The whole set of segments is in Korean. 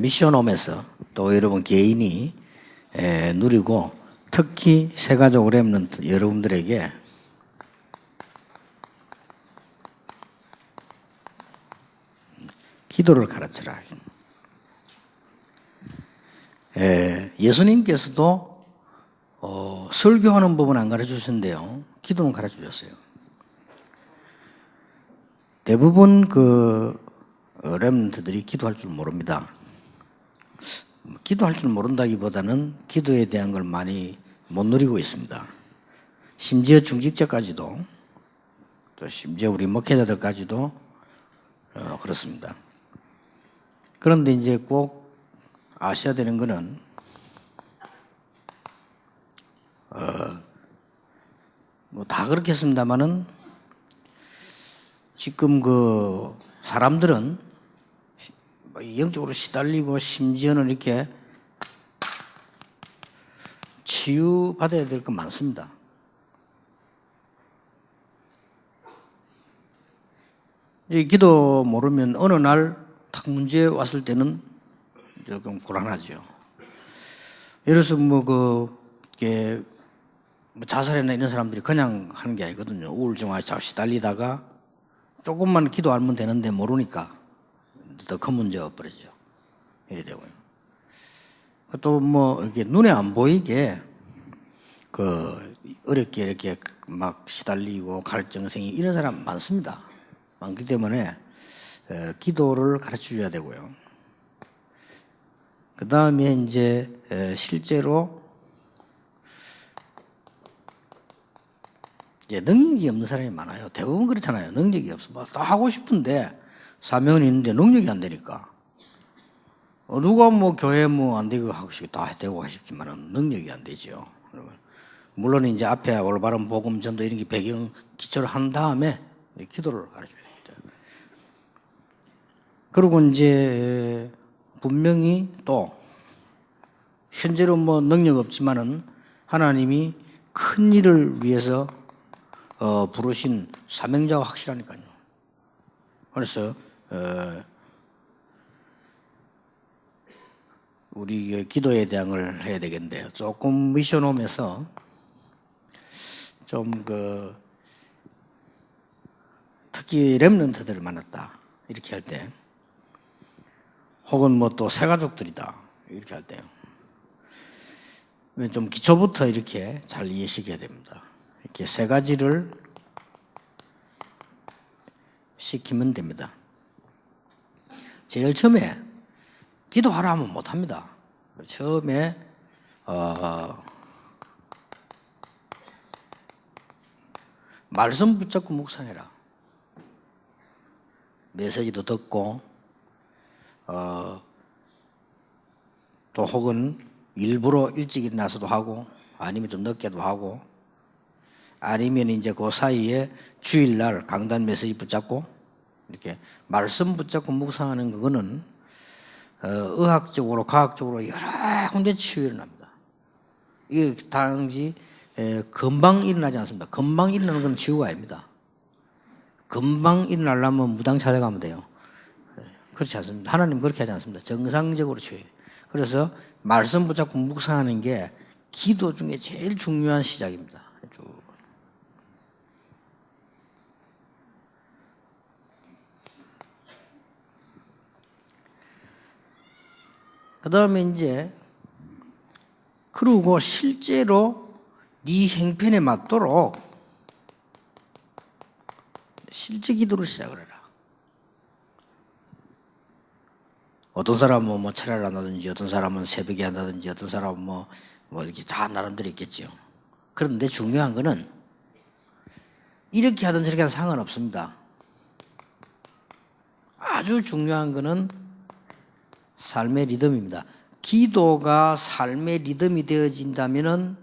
미션홈에서 또 여러분 개인이 누리고 특히 세가족 렘넌트 여러분들에게 기도를 가르쳐라. 예수님께서도 설교하는 법은 안 가르쳐 주셨는데요. 기도는 가르쳐 주셨어요. 대부분 렘넌트들이 기도할 줄 모릅니다. 기도할 줄 모른다기보다는 기도에 대한 걸 많이 못 누리고 있습니다. 심지어 중직자까지도 또 심지어 우리 목회자들까지도 그렇습니다. 그런데 이제 꼭 아셔야 되는 거는 뭐 다 그렇겠습니다만은 지금 사람들은 영적으로 시달리고 심지어는 이렇게 치유받아야 될 것 많습니다. 이 기도 모르면 어느 날 탁 문제 왔을 때는 조금 불안하죠. 예를 들어서 자살이나 이런 사람들이 그냥 하는 게 아니거든요. 우울증에 시달리다가 조금만 기도 안 하면 되는데 모르니까 더 큰 문제가 버리죠. 이래 되고요. 또 이렇게 눈에 안 보이게 어렵게 이렇게 막 시달리고 갈증생이 이런 사람 많습니다. 많기 때문에 기도를 가르쳐 줘야 되고요. 그 다음에 이제 실제로 이제 능력이 없는 사람이 많아요. 대부분 그렇잖아요. 능력이 없어. 다 하고 싶은데 사명은 있는데 능력이 안 되니까. 누가 교회 안 되고 하고 싶고 다 되고 하십지만은 능력이 안 되죠. 물론 이제 앞에 올바른 복음 전도 이런 게 배경 기초를 한 다음에 기도를 가르쳐야 됩니다. 그리고 이제 분명히 또 현재로 능력 없지만은 하나님이 큰 일을 위해서 부르신 사명자가 확실하니까요. 그래서 우리 기도에 대한 걸 해야 되겠는데요. 조금 미션홈에서 좀 특히 렘넌트들을 만났다 이렇게 할 때, 혹은 또 새가족들이다 이렇게 할 때요. 좀 기초부터 이렇게 잘 이해시켜야 됩니다. 이렇게 세 가지를 시키면 됩니다. 제일 처음에 기도하라 하면 못합니다. 처음에 말씀 붙잡고 묵상해라. 메시지도 듣고 또 혹은 일부러 일찍 일어나서도 하고 아니면 좀 늦게도 하고 아니면 이제 그 사이에 주일날 강단 메시지 붙잡고 이렇게 말씀 붙잡고 묵상하는 그거는 의학적으로 과학적으로 여러 군데 치유 일어납니다. 이게 당시 금방 일어나지 않습니다. 금방 일어나는 건 치유가 아닙니다. 금방 일어나려면 무당 찾아가면 돼요. 그렇지 않습니다. 하나님 그렇게 하지 않습니다. 정상적으로 치유해요. 그래서 말씀 붙잡고 묵상하는 게 기도 중에 제일 중요한 시작입니다. 그 다음에 이제 그리고 실제로 네 형편에 맞도록 실제 기도를 시작을 해라. 어떤 사람은 철야를 한다든지 어떤 사람은 새벽에 한다든지 어떤 사람은 이렇게 다 나름대로 있겠죠. 그런데 중요한 거는 이렇게 하든 저렇게 하든 상관없습니다. 아주 중요한 거는 삶의 리듬입니다. 기도가 삶의 리듬이 되어진다면은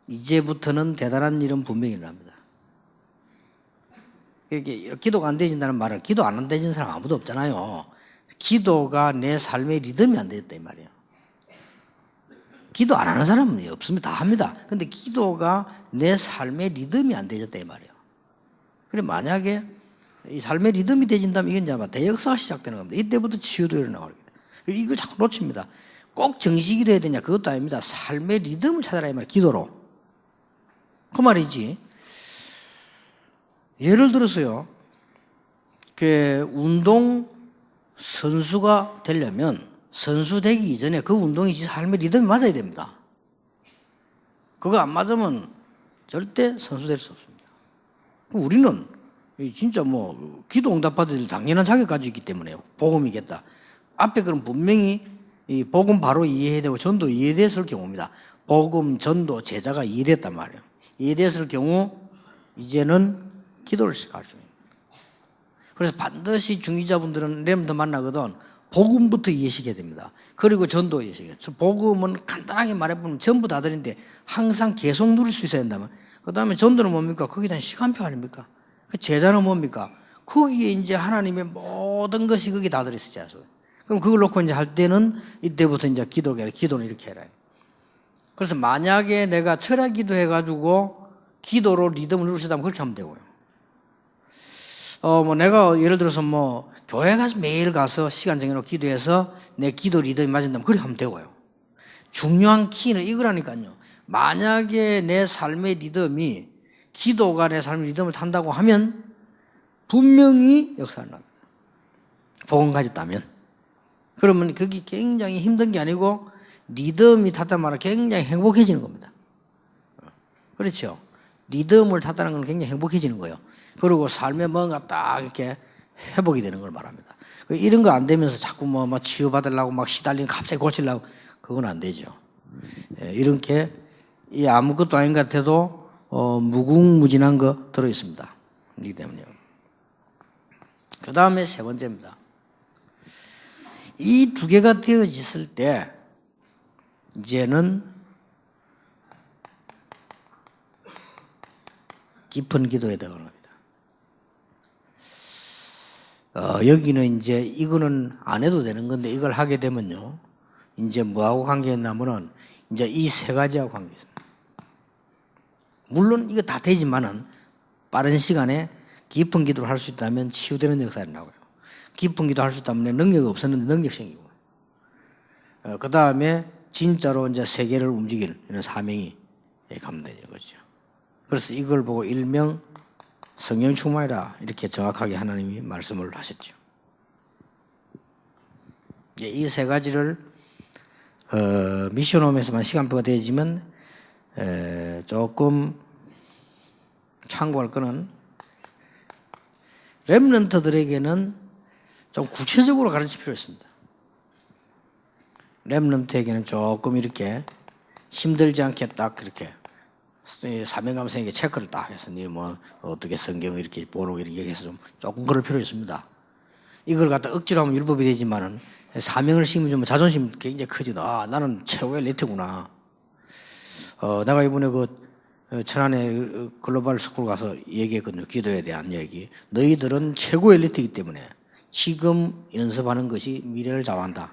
이제부터는 대단한 일은 분명히 일어납니다. 이렇게 기도가 안 되어진다는 말은 기도 안 되어진 사람 아무도 없잖아요. 기도가 내 삶의 리듬이 안 되었다 이 말이에요. 기도 안 하는 사람은 없습니다. 다 합니다. 근데 기도가 내 삶의 리듬이 안 되어졌다 이 말이에요. 그래 만약에 이 삶의 리듬이 되어진다면 이건 이제 아마 대역사가 시작되는 겁니다. 이때부터 치유도 일어나고. 이걸 자꾸 놓칩니다. 꼭 정식기도 해야 되냐? 그것도 아닙니다. 삶의 리듬을 찾아라 이 말이에요. 기도로. 그 말이지. 예를 들어서요. 그 운동 선수가 되려면 선수 되기 이전에 그 운동이 삶의 리듬이 맞아야 됩니다. 그거 안 맞으면 절대 선수 될 수 없습니다. 우리는 진짜 뭐 기도 응답받을 당연한 자격 가지고 있기 때문에요. 복음이겠다. 앞에 그럼 분명히 이 복음 바로 이해해야 되고 전도 이해됐을 경우입니다. 복음, 전도, 제자가 이해됐단 말이에요. 이해됐을 경우 이제는 기도를 시작할 수 있습니다. 그래서 반드시 중위자분들은 렘더 만나거든 복음부터 이해시켜야 됩니다. 그리고 전도 이해시켜야 돼요. 복음은 간단하게 말해보면 전부 다들인데 항상 계속 누릴 수 있어야 된다면 그 다음에 전도는 뭡니까? 거기에 대한 시간표 아닙니까? 그 제자는 뭡니까? 거기에 이제 하나님의 모든 것이 거기에 다 들어있어요. 그럼 그걸 놓고 이제 할 때는 이때부터 이제 기도를 이렇게 해라. 그래서 만약에 내가 철야 기도해가지고 기도로 리듬을 누릴 수 있다면 그렇게 하면 되고요. 뭐 내가 예를 들어서 뭐 교회 가서 매일 가서 시간 정해놓고 기도해서 내 기도 리듬이 맞은다면 그렇게 하면 되고요. 중요한 키는 이거라니까요. 만약에 내 삶의 리듬이 기도가 내 삶의 리듬을 탄다고 하면 분명히 역사를 납니다. 복음 가졌다면. 그러면 그게 굉장히 힘든 게 아니고 리듬이 탔단 말은 굉장히 행복해지는 겁니다. 그렇죠? 리듬을 탔다는 건 굉장히 행복해지는 거예요. 그리고 삶에 뭔가 딱 이렇게 회복이 되는 걸 말합니다. 이런 거 안 되면서 자꾸 뭐 치유받으려고 막 시달리는 갑자기 고치려고 그건 안 되죠. 이렇게 아무것도 아닌 것 같아도 무궁무진한 거 들어있습니다. 이기 때문에요. 그 다음에 세 번째입니다. 이 두 개가 되어졌을 때 이제는 깊은 기도에 들어갑니다. 여기는 이제 이거는 안 해도 되는 건데 이걸 하게 되면요. 이제 뭐하고 관계있냐면은 이제 이 세 가지하고 관계있습니다. 물론 이거 다 되지만은 빠른 시간에 깊은 기도를 할 수 있다면 치유되는 역사가 나고요. 깊은 기도 할 수 있다면 능력이 없었는데 능력 생기고. 그 다음에 진짜로 이제 세계를 움직이는 이런 사명이 가면 되는 거죠. 그래서 이걸 보고 일명 성령 충만이라 이렇게 정확하게 하나님이 말씀을 하셨죠. 이 세 가지를 미션홈에서만 시간표가 되지만 조금 참고할 거는 렘넌트들에게는 좀 구체적으로 가르칠 필요가 있습니다. 렘넌트에게는 조금 이렇게 힘들지 않게 딱 그렇게 사명감성에게 체크를 딱 해서 니 뭐 어떻게 성경을 이렇게 보는 이렇게 해서 좀 조금 그럴 필요 있습니다. 이걸 갖다 억지로 하면 율법이 되지만은 사명을 심으면 자존심 굉장히 크지. 나는 최고의 레트구나. 내가 이번에 천안에 글로벌 스쿨 가서 얘기했거든요. 기도에 대한 얘기. 너희들은 최고의 엘리트이기 때문에 지금 연습하는 것이 미래를 좌우한다.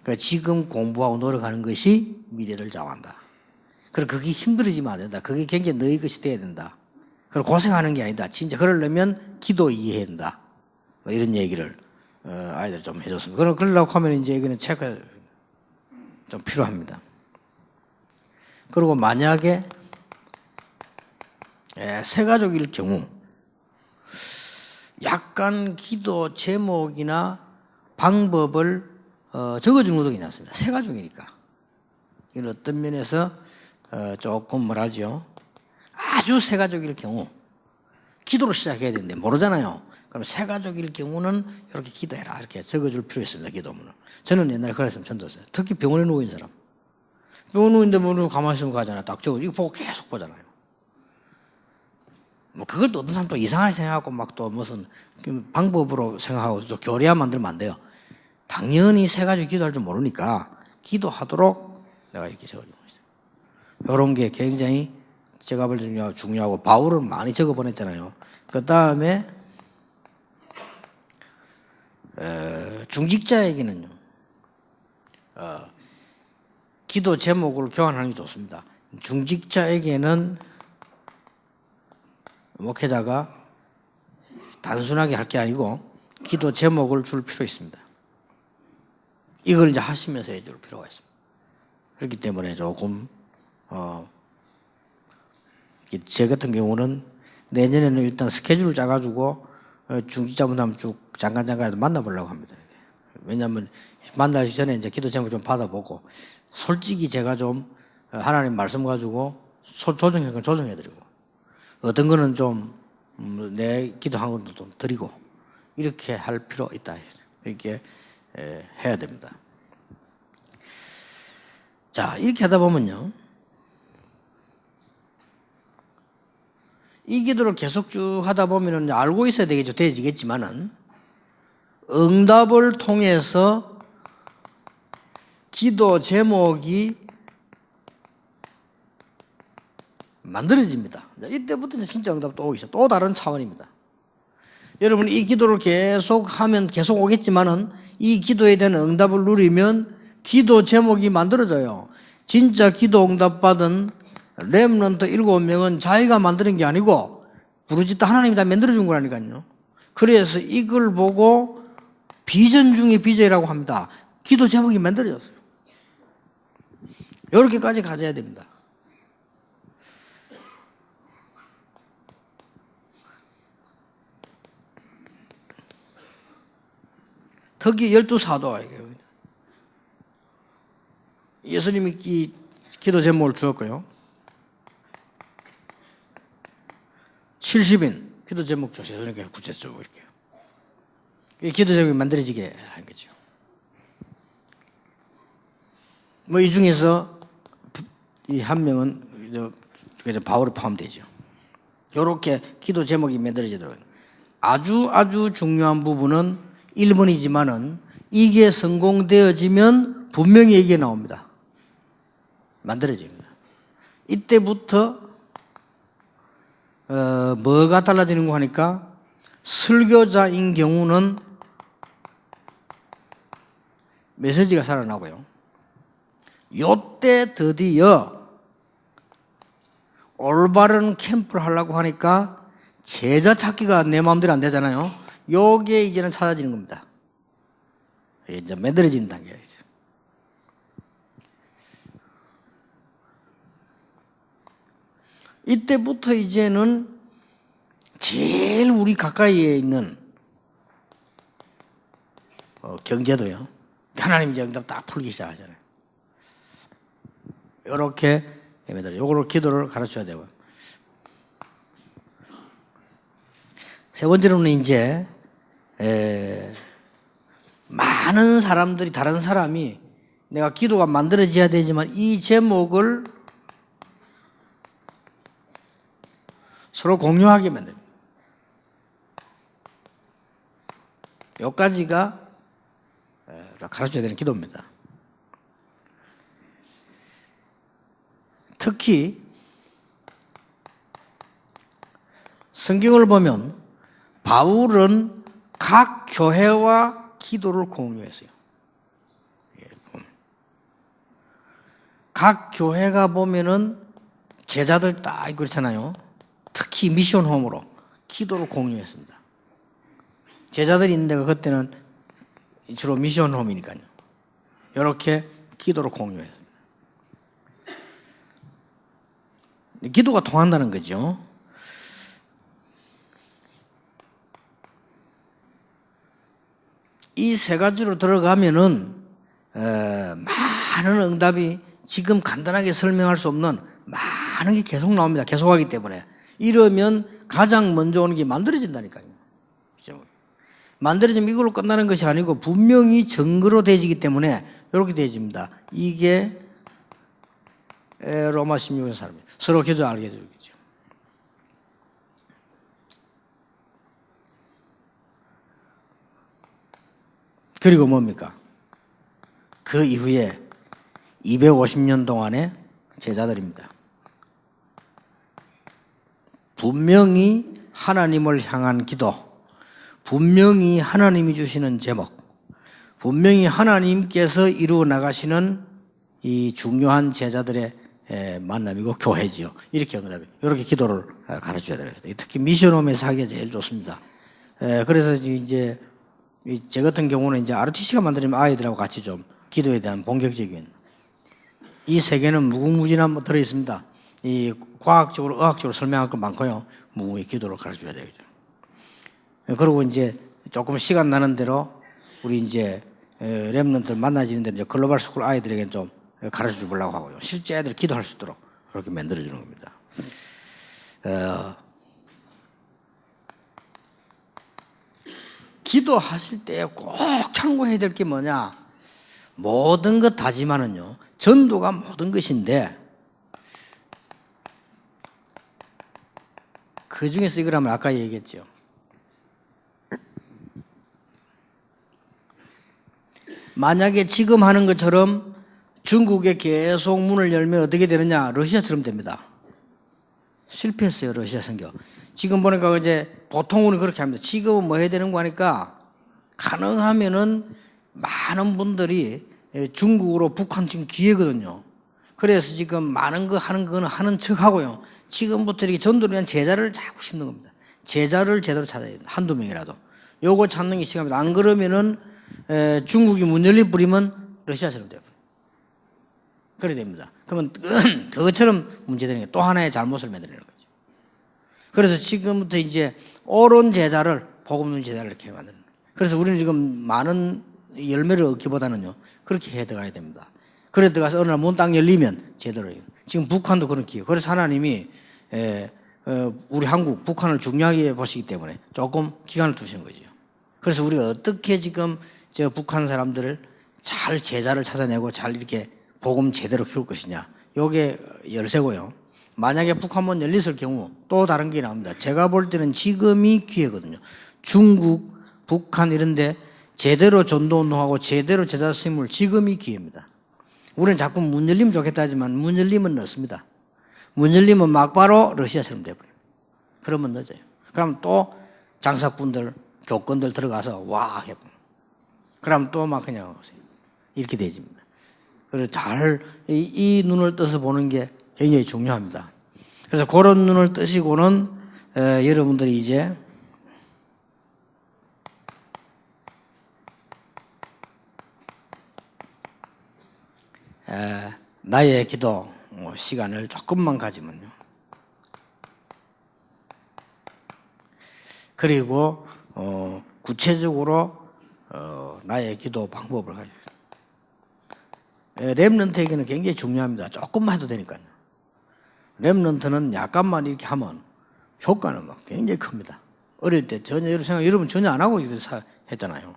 그러니까 지금 공부하고 노력하는 것이 미래를 좌우한다. 그리고 그게 힘들어지면 안 된다. 그게 굉장히 너희 것이 돼야 된다. 그리고 고생하는 게 아니다. 진짜 그러려면 기도 이해해야 된다. 뭐 이런 얘기를 아이들 좀 해줬습니다. 그러려고 하면 이제 이거는 체크 좀 필요합니다. 그리고 만약에 세 가족일 경우 약간 기도 제목이나 방법을 적어주는 것도 괜찮습니다. 세 가족이니까. 이건 어떤 면에서 조금 뭐라죠? 아주 세 가족일 경우 기도로 시작해야 되는데 모르잖아요. 그럼 세 가족일 경우는 이렇게 기도해라 이렇게 적어줄 필요 있습니다. 기도문을. 저는 옛날에 그랬으면 전도했어요. 특히 병원에 누워있는 사람. 병원에 누워있는데 뭐 가만히 있으면 가잖아요. 딱 적어. 이거 보고 계속 보잖아요. 뭐 그걸 또 어떤 사람 또 이상하게 생각하고 막 또 무슨 방법으로 생각하고 또 교리화 만들면 안 돼요. 당연히 세 가지 기도할 줄 모르니까 기도하도록 내가 이렇게 적어주고 있어요. 이런 게 굉장히 제가 볼 때 중요하고 바울은 많이 적어보냈잖아요. 그 다음에 중직자에게는요. 기도 제목을 교환하는 게 좋습니다. 중직자에게는 목회자가 단순하게 할 게 아니고 기도 제목을 줄 필요 있습니다. 이걸 이제 하시면서 해줄 필요가 있습니다. 그렇기 때문에 조금 제 같은 경우는 내년에는 일단 스케줄을 짜가지고 중지자분하면 쭉 잠깐 만나보려고 합니다. 왜냐하면 만나기 전에 이제 기도 제목 좀 받아보고 솔직히 제가 좀 하나님 말씀 가지고 조정할 건 조정해드리고 어떤 거는 좀 내 기도한 것도 좀 드리고 이렇게 할 필요 있다. 이렇게 해야 됩니다. 자, 이렇게 하다 보면요. 이 기도를 계속 쭉 하다 보면은 알고 있어야 되겠죠. 되지겠지만은 응답을 통해서 기도 제목이 만들어집니다. 이때부터 진짜 응답 또 오기 시작. 또 다른 차원입니다. 여러분 이 기도를 계속 하면 계속 오겠지만은 이 기도에 대한 응답을 누리면 기도 제목이 만들어져요. 진짜 기도 응답 받은 렘넌트 7명은 자기가 만드는 게 아니고 부르짖다 하나님이 다 만들어준 거라니까요. 그래서 이걸 보고 비전 중에 비전이라고 합니다. 기도 제목이 만들어졌어요. 이렇게까지 가져야 됩니다. 특히 12사도 예수님이 이 기도 제목을 주었고요. 70인 기도 제목 주세요. 이렇게 구체적으로 이렇게. 이 기도 제목이 만들어지게 한 거죠. 뭐 이 중에서 이 한 명은 그래서 바울이 포함되죠. 이렇게 기도 제목이 만들어지더라고요. 아주 중요한 부분은 1번이지만은 이게 성공되어지면 분명히 얘기가 나옵니다. 만들어집니다. 이때부터 뭐가 달라지는 거 하니까 설교자인 경우는 메시지가 살아나고요. 요때 드디어 올바른 캠프를 하려고 하니까 제자 찾기가 내 마음대로 안 되잖아요. 요게 이제는 찾아지는 겁니다. 이제 만들어지는 단계이죠. 이때부터 이제는 제일 우리 가까이에 있는 경제도요. 하나님 이제 응답 딱 풀기 시작하잖아요. 이렇게 요거를 기도를 가르쳐야 되고요. 세 번째로는 이제 많은 사람들이 다른 사람이 내가 기도가 만들어져야 되지만 이 제목을 서로 공유하게 만듭니다. 여기까지가 가르쳐야 되는 기도입니다. 특히 성경을 보면 바울은 각 교회와 기도를 공유했어요. 각 교회가 보면은 제자들 딱 그렇잖아요. 특히 미션홈으로 기도를 공유했습니다. 제자들이 있는 데가 그때는 주로 미션홈이니까요. 이렇게 기도를 공유했습니다. 기도가 통한다는 거죠. 이 세 가지로 들어가면은 많은 응답이 지금 간단하게 설명할 수 없는 많은 게 계속 나옵니다. 계속하기 때문에 이러면 가장 먼저 오는 게 만들어진다니까요. 만들어지면 이걸로 끝나는 것이 아니고 분명히 증거로 되어지기 때문에 이렇게 되어집니다. 이게 로마 16년 사람이에요. 서로 기도 알게 해주겠죠. 그리고 뭡니까? 그 이후에 250년 동안의 제자들입니다. 분명히 하나님을 향한 기도, 분명히 하나님이 주시는 제목, 분명히 하나님께서 이루어 나가시는 이 중요한 제자들의 만남이고 교회지요. 이렇게 기도를 가르쳐야 됩니다. 특히 미션홈에서 하기가 제일 좋습니다. 그래서 이제 제 같은 경우는 이제 RTC가 만들면 아이들하고 같이 좀 기도에 대한 본격적인 이 세 개는 무궁무진한 들어 있습니다. 이 과학적으로 의학적으로 설명할 건 많고요. 무궁무진 기도를 가르쳐줘야 되겠죠. 그리고 이제 조금 시간 나는 대로 우리 이제 렘넌트를 만나지는 대로 이제 글로벌 스쿨 아이들에게 좀 가르쳐 주려고 하고요. 실제 아이들이 기도할 수 있도록 그렇게 만들어 주는 겁니다. 기도하실 때 꼭 참고해야 될 게 뭐냐? 모든 것 다지만은요, 전도가 모든 것인데, 그 중에서 이거라면 아까 얘기했죠. 만약에 지금 하는 것처럼 중국에 계속 문을 열면 어떻게 되느냐? 러시아처럼 됩니다. 실패했어요, 러시아 선교. 지금 보니까 이제 보통은 그렇게 합니다. 지금은 뭐 해야 되는 거 하니까 가능하면은 많은 분들이 중국으로 북한 지금 기회거든요. 그래서 지금 많은 거 하는 거는 하는 척 하고요. 지금부터 이렇게 전도를 위한 제자를 자꾸 심는 겁니다. 제자를 제대로 찾아야 됩니다. 한두 명이라도. 요거 찾는 게 시간입니다. 안 그러면은 중국이 문 열리 뿌리면 러시아처럼 돼요. 그래야 됩니다. 그러면 그것처럼 문제되는 게 또 하나의 잘못을 만드는 거죠. 그래서 지금부터 이제 옳은 제자를 복음 있는 제자를 이렇게 만드는 거예요. 그래서 우리는 지금 많은 열매를 얻기보다는요 그렇게 해 들어가야 됩니다. 그래 들어가서 어느 날 문 딱 열리면 제대로 해요. 지금 북한도 그런 기회. 그래서 하나님이 우리 한국 북한을 중요하게 보시기 때문에 조금 기간을 두시는 거죠. 그래서 우리가 어떻게 지금 저 북한 사람들을 잘 제자를 찾아내고 잘 이렇게 복음 제대로 키울 것이냐. 요게 열쇠고요. 만약에 북한문 열렸을 경우 또 다른 게 나옵니다. 제가 볼 때는 지금이 기회거든요. 중국, 북한 이런데 제대로 전도운동하고 제대로 제자 스님을 지금이 기회입니다. 우리는 자꾸 문 열리면 좋겠다 하지만 문 열리면 늦습니다. 문 열리면 막바로 러시아처럼 돼버려요. 그러면 늦어요. 그럼 또 장사꾼들, 교권들 들어가서 와 해버려요. 그럼 또 막 그냥 이렇게 되집니다. 그래서 잘 이 눈을 떠서 보는 게 굉장히 중요합니다. 그래서 그런 눈을 뜨시고는 여러분들이 이제 나의 기도 시간을 조금만 가지면요. 그리고 구체적으로 나의 기도 방법을 가지고 렘넌트에게는 굉장히 중요합니다. 조금만 해도 되니까요. 렘넌트는 약간만 이렇게 하면 효과는 막 굉장히 큽니다. 어릴 때 전혀 여러분 전혀 안 하고 했잖아요.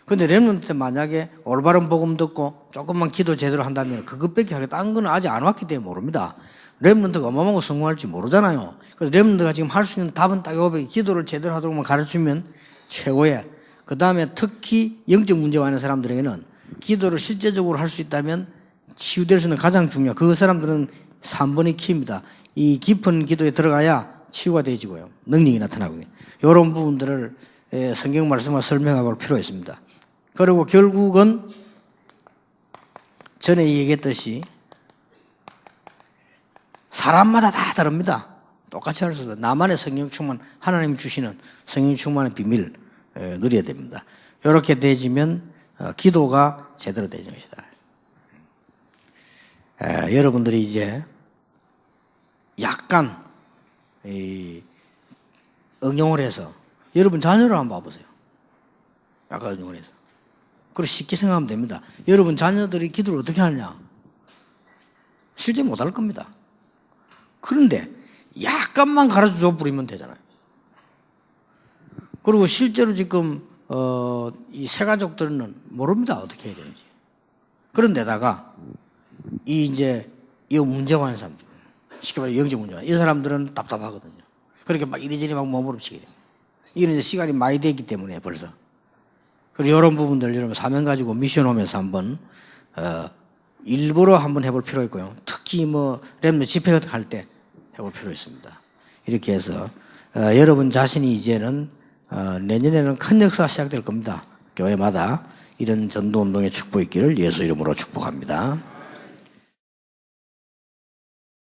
근데 렘넌트 만약에 올바른 복음 듣고 조금만 기도 제대로 한다면 그것밖에 하겠다. 딴 거는 아직 안 왔기 때문에 모릅니다. 렘넌트가 어마어마하고 성공할지 모르잖아요. 그래서 렘넌트가 지금 할 수 있는 답은 딱 이거밖에 기도를 제대로 하도록만 가르치면 최고의. 그 다음에 특히 영적 문제가 있는 사람들에게는 기도를 실제적으로 할 수 있다면 치유될 수 있는 가장 중요한 그 사람들은 3번이 키입니다. 이 깊은 기도에 들어가야 치유가 되어지고요. 능력이 나타나고요. 이런 부분들을 성경 말씀과 설명해 볼 필요가 있습니다. 그리고 결국은 전에 얘기했듯이 사람마다 다 다릅니다. 똑같이 할 수 없어요. 나만의 성령 충만, 하나님 주시는 성령 충만의 비밀 누려야 됩니다. 이렇게 되지면 기도가 제대로 되는 것이다. 여러분들이 이제 약간 응용을 해서 여러분 자녀를 한번 봐보세요. 약간 응용을 해서. 그리고 쉽게 생각하면 됩니다. 여러분 자녀들이 기도를 어떻게 하느냐? 실제 못할 겁니다. 그런데 약간만 가르쳐 버리면 되잖아요. 그리고 실제로 지금 이 세 가족들은 모릅니다. 어떻게 해야 되는지. 그런데다가 이제 이 문제가 있는 사람들, 쉽게 말해 영적 문제가 이 사람들은 답답하거든요. 그렇게 막 이리저리 막 몸부림치게 돼요. 이런 이제 시간이 많이 됐기 때문에 벌써. 그리고 이런 부분들 여러분 사명 가지고 미션 오면서 한번 일부러 한번 해볼 필요 있고요. 특히 뭐 렘넌트 집회 같은 거 할 때 해볼 필요 있습니다. 이렇게 해서 여러분 자신이 이제는 내년에는 큰 역사가 시작될 겁니다. 교회마다 이런 전도운동의 축복이 있기를 예수 이름으로 축복합니다.